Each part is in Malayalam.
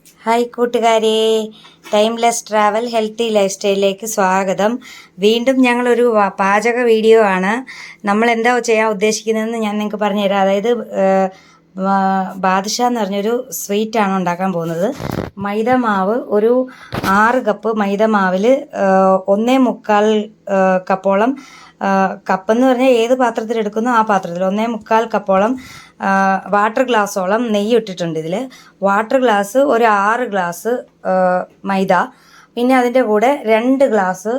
ഹായ് കൂട്ടുകാരെ, ടൈംലെസ് ട്രാവൽ ഹെൽത്തി ലൈഫ് സ്റ്റൈലിലേക്ക് സ്വാഗതം. വീണ്ടും ഞങ്ങളൊരു പാചക വീഡിയോ ആണ്. നമ്മൾ എന്താ ചെയ്യാൻ ഉദ്ദേശിക്കുന്നതെന്ന് ഞാൻ നിങ്ങൾക്ക് പറഞ്ഞുതരാം. അതായത് ബാദുഷ എന്ന് പറഞ്ഞൊരു സ്വീറ്റാണ് ഉണ്ടാക്കാൻ പോകുന്നത്. മൈദമാവ് ഒരു 6 കപ്പ് മൈദമാവിൽ 1.25 കപ്പോളം, കപ്പെന്ന് പറഞ്ഞാൽ ഏത് പാത്രത്തിൽ എടുക്കുന്നോ ആ പാത്രത്തിൽ 1.25 കപ്പോളം വാട്ടർ ഗ്ലാസ്സോളം നെയ്യ് ഇട്ടിട്ടുണ്ട്. ഇതിൽ വാട്ടർ ഗ്ലാസ് ഒരു 6 ഗ്ലാസ് മൈദ, പിന്നെ അതിൻ്റെ കൂടെ 2 ഗ്ലാസ്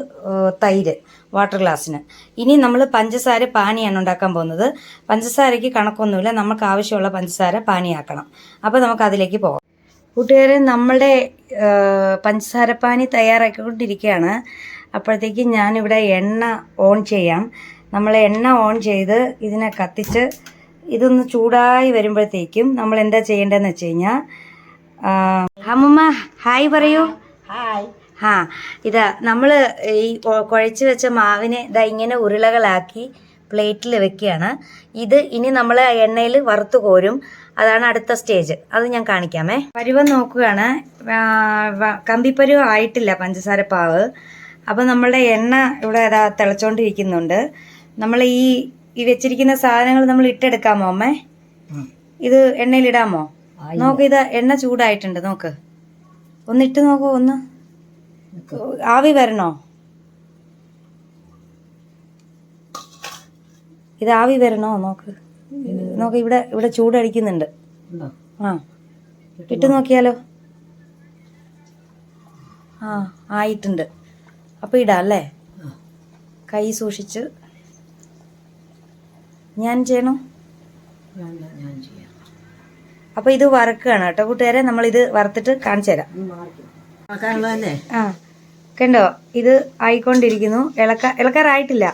തൈര് വാട്ടർ ഗ്ലാസ്സിന്. ഇനി നമ്മൾ പഞ്ചസാര പാനിയാണ് ഉണ്ടാക്കാൻ പോകുന്നത്. പഞ്ചസാരയ്ക്ക് കണക്കൊന്നുമില്ല, നമുക്ക് ആവശ്യമുള്ള പഞ്ചസാര പാനിയാക്കണം. അപ്പോൾ നമുക്ക് അതിലേക്ക് പോകാം. കൂട്ടുകാരെ, നമ്മളുടെ പഞ്ചസാര പാനി തയ്യാറാക്കിക്കൊണ്ടിരിക്കുകയാണ്. അപ്പോഴത്തേക്ക് ഞാനിവിടെ എണ്ണ ഓൺ ചെയ്യാം. നമ്മൾ എണ്ണ ഓൺ ചെയ്ത് ഇതിനെ കത്തിച്ച് ഇതൊന്ന് ചൂടായി വരുമ്പോഴത്തേക്കും നമ്മൾ എന്താ ചെയ്യേണ്ടതെന്ന് വെച്ച് കഴിഞ്ഞാൽ, അമ്മമ്മ ഹായ് പറയൂ. ഹായ്. ഇതാ നമ്മൾ ഈ കുഴച്ച് വെച്ച മാവിനെ ഇതാ ഇങ്ങനെ ഉരുളകളാക്കി പ്ലേറ്റിൽ വെക്കുകയാണ്. ഇത് ഇനി നമ്മൾ എണ്ണയിൽ വറുത്ത് കോരും. അതാണ് അടുത്ത സ്റ്റേജ്. അത് ഞാൻ കാണിക്കാമേ. പരുവം നോക്കുകയാണ്. കമ്പിപ്പരുവം ആയിട്ടില്ല പഞ്ചസാര പാവ്. അപ്പം നമ്മളുടെ എണ്ണ ഇവിടെ ഇതാ തിളച്ചോണ്ടിരിക്കുന്നുണ്ട്. നമ്മൾ ഈ വെച്ചിരിക്കുന്ന സാധനങ്ങൾ നമ്മൾ ഇട്ടെടുക്കാമോ അമ്മേ? ഇത് എണ്ണയിലിടാമോ? നോക്ക്, ഇത് എണ്ണ ചൂടായിട്ടുണ്ട്. നോക്ക്, ഒന്നിട്ട് നോക്കൂ. ഒന്ന് ആവി വരണോ? ഇത് ആവി വരണോ? നോക്ക് നോക്ക്, ഇവിടെ ചൂടടിക്കുന്നുണ്ട്. ആ, ഇട്ട് നോക്കിയാലോ? ആ, ആയിട്ടുണ്ട്. അപ്പോൾ ഇടാം അല്ലേ? കൈ സൂക്ഷിച്ച്. ഞാൻ ചെയ്യണോ? അപ്പോൾ ഇത് വറുക്കുകയാണ് കേട്ടോ കൂട്ടുകാരെ. നമ്മളിത് വറുത്തിട്ട് കാണിച്ചു തരാം. ആ, കണ്ടോ, ഇത് ആയിക്കൊണ്ടിരിക്കുന്നു. ഇളക്കാറായിട്ടില്ല.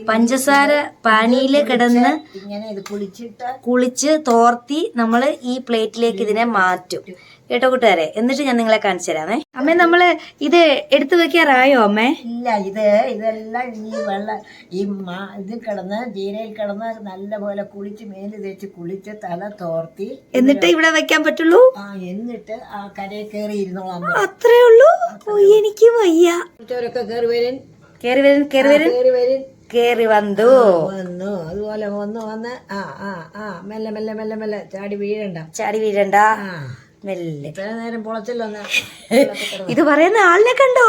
പഞ്ചസാര പാനിയിൽ കിടന്ന് കുളിച്ച് തോർത്തി നമ്മൾ ഈ പ്ലേറ്റിലേക്ക് ഇതിനെ മാറ്റും കേട്ടോ കൂട്ടുകാരെ. എന്നിട്ട് ഞാൻ നിങ്ങളെ കാണിച്ചു തരാമേ. അമ്മേ, നമ്മള് ഇത് എടുത്തു വെക്കാറായോ അമ്മേ? ഇല്ല, ഇതെല്ലാം ഈ ഇത് കിടന്ന് ജീരയിൽ കിടന്ന് നല്ലപോലെ കുളിച്ച് മേല് തേച്ച് കുളിച്ച് തല തോർത്തി എന്നിട്ട് ഇവിടെ വെക്കാൻ പറ്റുള്ളൂ. എന്നിട്ട് ആ കരയിൽ കയറി ഇരുന്നോളാം. അത്രേ ഉള്ളൂ. എനിക്ക് വയ്യ. മറ്റവരൊക്കെ കേറി വന്നു. അതുപോലെ വന്ന് മെല്ലെ മെല്ലെ മെല്ലെ മെല്ലെ ചാടി വീഴണ്ട. മെല്ലെ. ഇത്ര നേരം പൊളച്ചല്ലോ. ഇത് പറയുന്ന ആളിനെ കണ്ടോ?